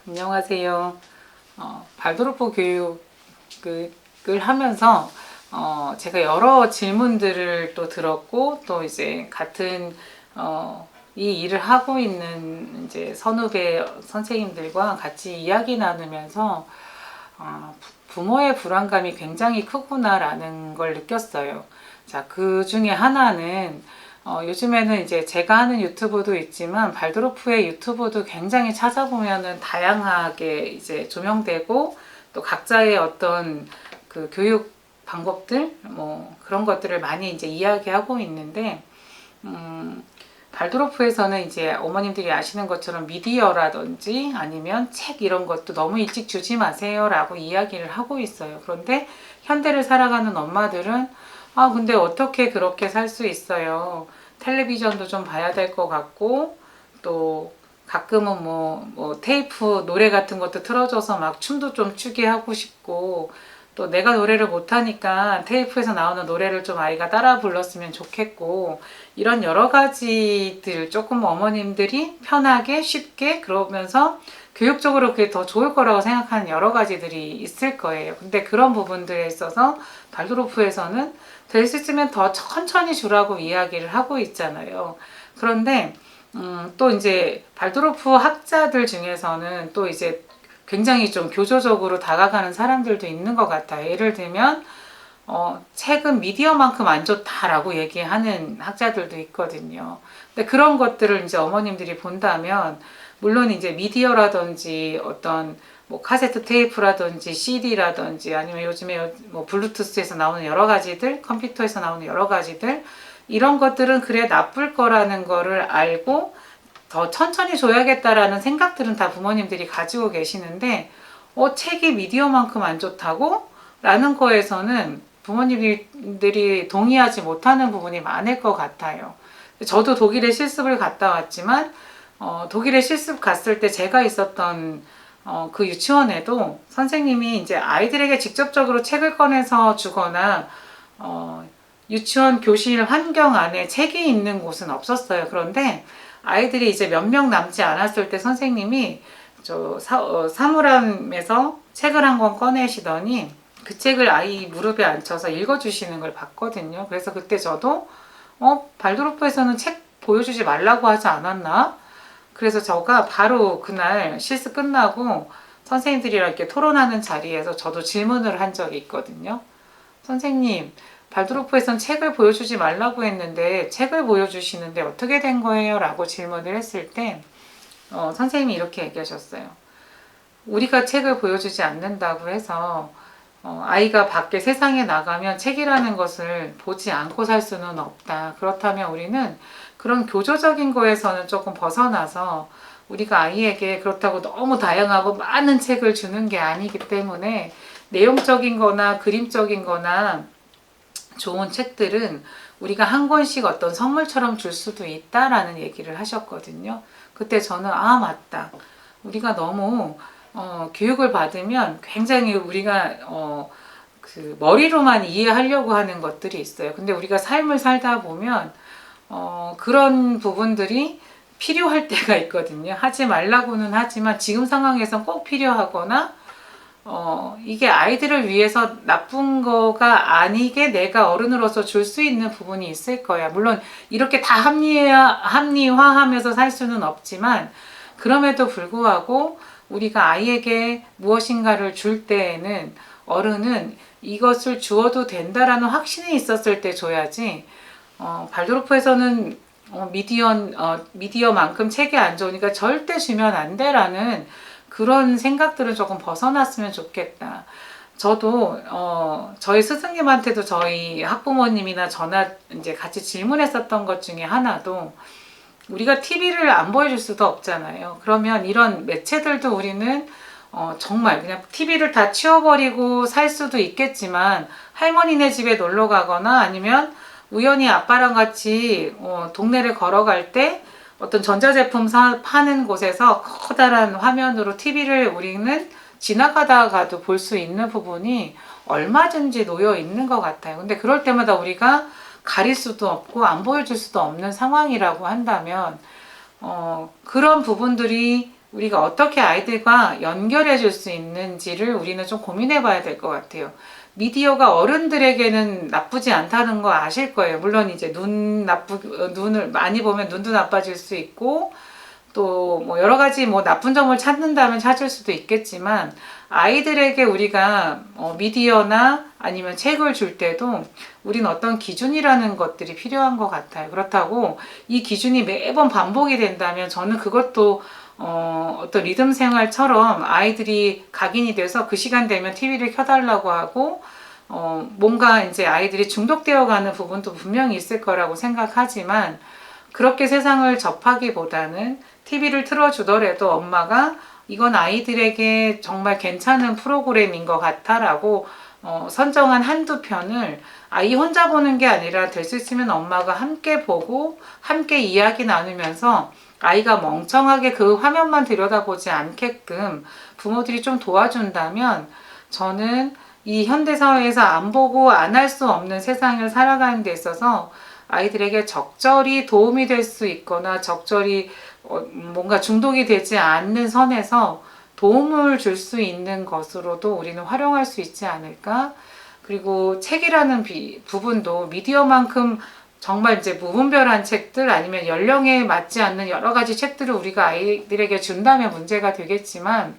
안녕하세요. 발도르프 교육을 하면서 제가 여러 질문들을 또 들었고, 또 이제 같은 이 일을 하고 있는 이제 선후배 선생님들과 같이 이야기 나누면서 부모의 불안감이 굉장히 크구나라는 걸 느꼈어요. 자, 그 중에 하나는 요즘에는 이제 제가 하는 유튜브도 있지만 발도르프의 유튜브도 굉장히 찾아보면은 다양하게 이제 조명되고, 또 각자의 어떤 그 교육 방법들 뭐 그런 것들을 많이 이제 이야기하고 있는데, 발도르프에서는 이제 어머님들이 아시는 것처럼 미디어라든지 아니면 책 이런 것도 너무 일찍 주지 마세요 라고 이야기를 하고 있어요. 그런데 현대를 살아가는 엄마들은 근데 어떻게 그렇게 살 수 있어요. 텔레비전도 좀 봐야 될 것 같고, 또 가끔은 뭐 테이프 노래 같은 것도 틀어줘서 막 춤도 좀 추게 하고 싶고, 또 내가 노래를 못하니까 테이프에서 나오는 노래를 좀 아이가 따라 불렀으면 좋겠고, 이런 여러 가지들 조금 어머님들이 편하게 쉽게 그러면서 교육적으로 그게 더 좋을 거라고 생각하는 여러 가지들이 있을 거예요. 근데 그런 부분들에 있어서 발도르프에서는 될 수 있으면 더 천천히 주라고 이야기를 하고 있잖아요. 그런데 또 이제 발도르프 학자들 중에서는 또 이제 굉장히 좀 교조적으로 다가가는 사람들도 있는 것 같아요. 예를 들면 책은 미디어만큼 안 좋다라고 얘기하는 학자들도 있거든요. 근데 그런 것들을 이제 어머님들이 본다면, 물론 이제 미디어라든지 어떤 뭐 카세트 테이프라든지 CD라든지 아니면 요즘에 뭐 블루투스에서 나오는 여러 가지들, 컴퓨터에서 나오는 여러 가지들, 이런 것들은 그래 나쁠 거라는 거를 알고 더 천천히 줘야겠다라는 생각들은 다 부모님들이 가지고 계시는데, 책이 미디어만큼 안 좋다고? 라는 거에서는 부모님들이 동의하지 못하는 부분이 많을 것 같아요. 저도 독일에 실습을 갔다 왔지만, 독일에 실습 갔을 때 제가 있었던 그 유치원에도 선생님이 이제 아이들에게 직접적으로 책을 꺼내서 주거나, 유치원 교실 환경 안에 책이 있는 곳은 없었어요. 그런데 아이들이 이제 몇 명 남지 않았을 때 선생님이 사물함에서 책을 한 권 꺼내시더니 그 책을 아이 무릎에 앉혀서 읽어주시는 걸 봤거든요. 그래서 그때 저도 발도르프에서는 책 보여주지 말라고 하지 않았나? 그래서 제가 바로 그날 실습 끝나고 선생님들이랑 이렇게 토론하는 자리에서 저도 질문을 한 적이 있거든요. 선생님, 발도르프에선 책을 보여주지 말라고 했는데 책을 보여주시는데 어떻게 된 거예요? 라고 질문을 했을 때 선생님이 이렇게 얘기하셨어요. 우리가 책을 보여주지 않는다고 해서 아이가 밖에 세상에 나가면 책이라는 것을 보지 않고 살 수는 없다. 그렇다면 우리는 그런 교조적인 거에서는 조금 벗어나서 우리가 아이에게 그렇다고 너무 다양하고 많은 책을 주는 게 아니기 때문에 내용적인 거나 그림적인 거나 좋은 책들은 우리가 한 권씩 어떤 선물처럼 줄 수도 있다라는 얘기를 하셨거든요. 그때 저는 맞다. 우리가 너무 교육을 받으면 굉장히 우리가 그 머리로만 이해하려고 하는 것들이 있어요. 근데 우리가 삶을 살다 보면 그런 부분들이 필요할 때가 있거든요. 하지 말라고는 하지만 지금 상황에선 꼭 필요하거나, 이게 아이들을 위해서 나쁜 거가 아니게 내가 어른으로서 줄 수 있는 부분이 있을 거야. 물론 이렇게 다 합리화하면서 살 수는 없지만, 그럼에도 불구하고 우리가 아이에게 무엇인가를 줄 때에는 어른은 이것을 주어도 된다라는 확신이 있었을 때 줘야지. 발도르프에서는 미디어만큼 책이 안 좋으니까 절대 주면 안 돼라는 그런 생각들은 조금 벗어났으면 좋겠다. 저도 저희 스승님한테도 저희 학부모님이나 저나 이제 같이 질문했었던 것 중에 하나도, 우리가 TV를 안 보여줄 수도 없잖아요. 그러면 이런 매체들도 우리는 정말 그냥 TV를 다 치워버리고 살 수도 있겠지만, 할머니네 집에 놀러 가거나 아니면 우연히 아빠랑 같이 동네를 걸어갈 때 어떤 전자제품 파는 곳에서 커다란 화면으로 TV를 우리는 지나가다가도 볼 수 있는 부분이 얼마든지 놓여 있는 것 같아요. 근데 그럴 때마다 우리가 가릴 수도 없고 안 보여줄 수도 없는 상황이라고 한다면, 그런 부분들이 우리가 어떻게 아이들과 연결해 줄 수 있는지를 우리는 좀 고민해 봐야 될 것 같아요. 미디어가 어른들에게는 나쁘지 않다는 거 아실 거예요. 물론 이제 눈을 많이 보면 눈도 나빠질 수 있고, 또 뭐 여러 가지 뭐 나쁜 점을 찾는다면 찾을 수도 있겠지만, 아이들에게 우리가 미디어나 아니면 책을 줄 때도 우리는 어떤 기준이라는 것들이 필요한 것 같아요. 그렇다고 이 기준이 매번 반복이 된다면 저는 그것도 어떤 리듬 생활처럼 아이들이 각인이 돼서 그 시간 되면 TV를 켜달라고 하고 뭔가 이제 아이들이 중독되어 가는 부분도 분명히 있을 거라고 생각하지만, 그렇게 세상을 접하기보다는 TV를 틀어주더라도 엄마가 이건 아이들에게 정말 괜찮은 프로그램인 것 같아라고 선정한 한두 편을 아이 혼자 보는 게 아니라 될 수 있으면 엄마가 함께 보고 함께 이야기 나누면서 아이가 멍청하게 그 화면만 들여다보지 않게끔 부모들이 좀 도와준다면, 저는 이 현대사회에서 안 보고 안 할 수 없는 세상을 살아가는 데 있어서 아이들에게 적절히 도움이 될 수 있거나 적절히 뭔가 중독이 되지 않는 선에서 도움을 줄 수 있는 것으로도 우리는 활용할 수 있지 않을까. 그리고 책이라는 부분도 미디어만큼 정말 이제 무분별한 책들 아니면 연령에 맞지 않는 여러 가지 책들을 우리가 아이들에게 준다면 문제가 되겠지만,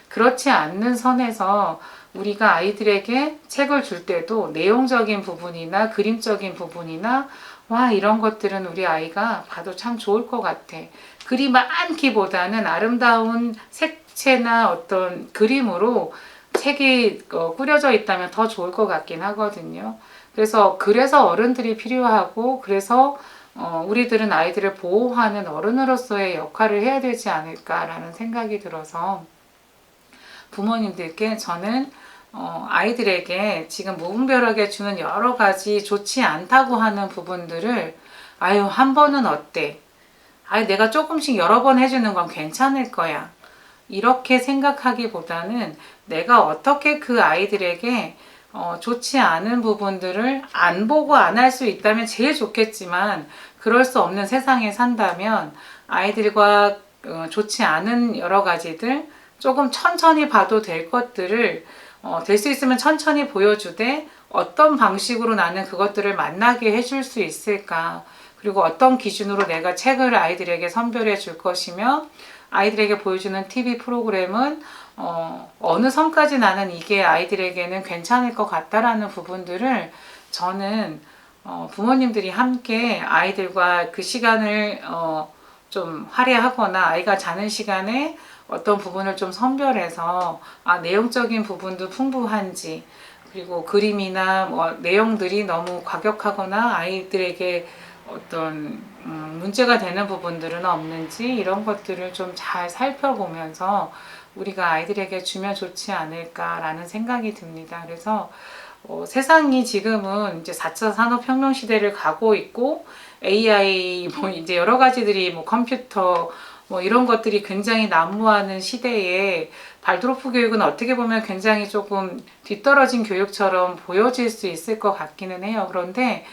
그렇지 않는 선에서 우리가 아이들에게 책을 줄 때도 내용적인 부분이나 그림적인 부분이나 와 이런 것들은 우리 아이가 봐도 참 좋을 것 같아. 글이 많기보다는 아름다운 색채나 어떤 그림으로 책이 꾸려져 있다면 더 좋을 것 같긴 하거든요. 그래서 어른들이 필요하고, 그래서 우리들은 아이들을 보호하는 어른으로서의 역할을 해야 되지 않을까라는 생각이 들어서 부모님들께 저는 아이들에게 지금 무분별하게 주는 여러 가지 좋지 않다고 하는 부분들을 아유 한 번은 어때? 아유 내가 조금씩 여러 번 해주는 건 괜찮을 거야. 이렇게 생각하기보다는 내가 어떻게 그 아이들에게 좋지 않은 부분들을 안 보고 안 할 수 있다면 제일 좋겠지만, 그럴 수 없는 세상에 산다면 아이들과 좋지 않은 여러 가지들 조금 천천히 봐도 될 것들을 될 수 있으면 천천히 보여주되 어떤 방식으로 나는 그것들을 만나게 해줄 수 있을까, 그리고 어떤 기준으로 내가 책을 아이들에게 선별해 줄 것이며 아이들에게 보여주는 TV 프로그램은 어느 선까지 나는 이게 아이들에게는 괜찮을 것 같다라는 부분들을 저는 부모님들이 함께 아이들과 그 시간을 좀 할애하거나 아이가 자는 시간에 어떤 부분을 좀 선별해서 내용적인 부분도 풍부한지, 그리고 그림이나 뭐 내용들이 너무 과격하거나 아이들에게 어떤 문제가 되는 부분들은 없는지, 이런 것들을 좀 잘 살펴보면서 우리가 아이들에게 주면 좋지 않을까라는 생각이 듭니다. 그래서 세상이 지금은 이제 4차 산업혁명 시대를 가고 있고, AI 뭐 이제 여러 가지들이 뭐 컴퓨터 뭐 이런 것들이 굉장히 난무하는 시대에 발드로프 교육은 어떻게 보면 굉장히 조금 뒤떨어진 교육처럼 보여질 수 있을 것 같기는 해요. 그런데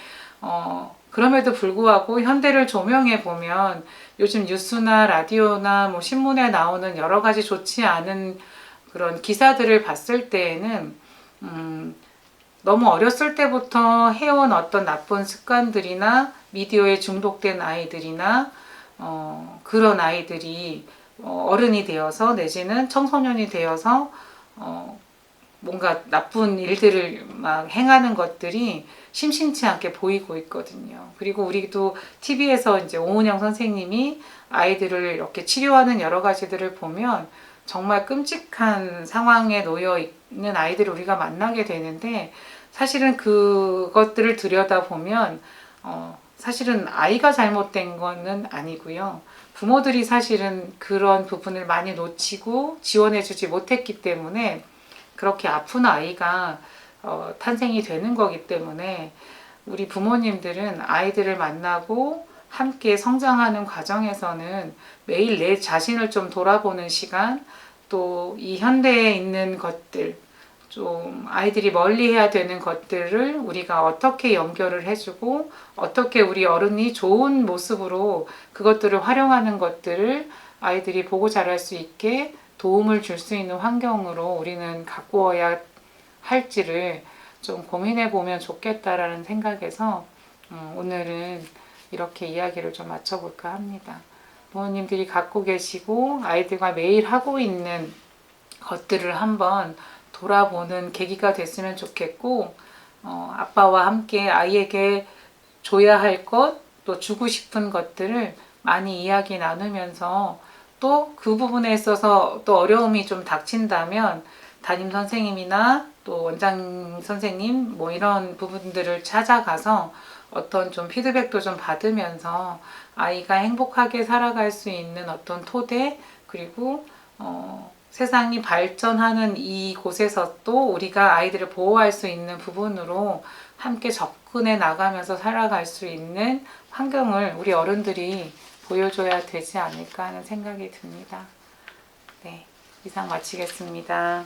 그럼에도 불구하고 현대를 조명해 보면 요즘 뉴스나 라디오나 뭐 신문에 나오는 여러 가지 좋지 않은 그런 기사들을 봤을 때에는 너무 어렸을 때부터 해온 어떤 나쁜 습관들이나 미디어에 중독된 아이들이나 그런 아이들이 어른이 되어서 내지는 청소년이 되어서 뭔가 나쁜 일들을 막 행하는 것들이 심심치 않게 보이고 있거든요. 그리고 우리도 TV에서 이제 오은영 선생님이 아이들을 이렇게 치료하는 여러 가지들을 보면 정말 끔찍한 상황에 놓여 있는 아이들을 우리가 만나게 되는데, 사실은 그것들을 들여다보면 사실은 아이가 잘못된 거는 아니고요. 부모들이 사실은 그런 부분을 많이 놓치고 지원해주지 못했기 때문에 그렇게 아픈 아이가 탄생이 되는 거기 때문에, 우리 부모님들은 아이들을 만나고 함께 성장하는 과정에서는 매일 내 자신을 좀 돌아보는 시간, 또 이 현대에 있는 것들, 좀 아이들이 멀리 해야 되는 것들을 우리가 어떻게 연결을 해주고 어떻게 우리 어른이 좋은 모습으로 그것들을 활용하는 것들을 아이들이 보고 자랄 수 있게 도움을 줄 수 있는 환경으로 우리는 가꾸어야 할지를 좀 고민해 보면 좋겠다라는 생각에서 오늘은 이렇게 이야기를 좀 마쳐볼까 합니다. 부모님들이 갖고 계시고 아이들과 매일 하고 있는 것들을 한번 돌아보는 계기가 됐으면 좋겠고, 아빠와 함께 아이에게 줘야 할 것, 또 주고 싶은 것들을 많이 이야기 나누면서 또 그 부분에 있어서 또 어려움이 좀 닥친다면 담임 선생님이나 또 원장 선생님 뭐 이런 부분들을 찾아가서 어떤 좀 피드백도 좀 받으면서 아이가 행복하게 살아갈 수 있는 어떤 토대, 그리고 세상이 발전하는 이곳에서 또 우리가 아이들을 보호할 수 있는 부분으로 함께 접근해 나가면서 살아갈 수 있는 환경을 우리 어른들이 보여줘야 되지 않을까 하는 생각이 듭니다. 네, 이상 마치겠습니다.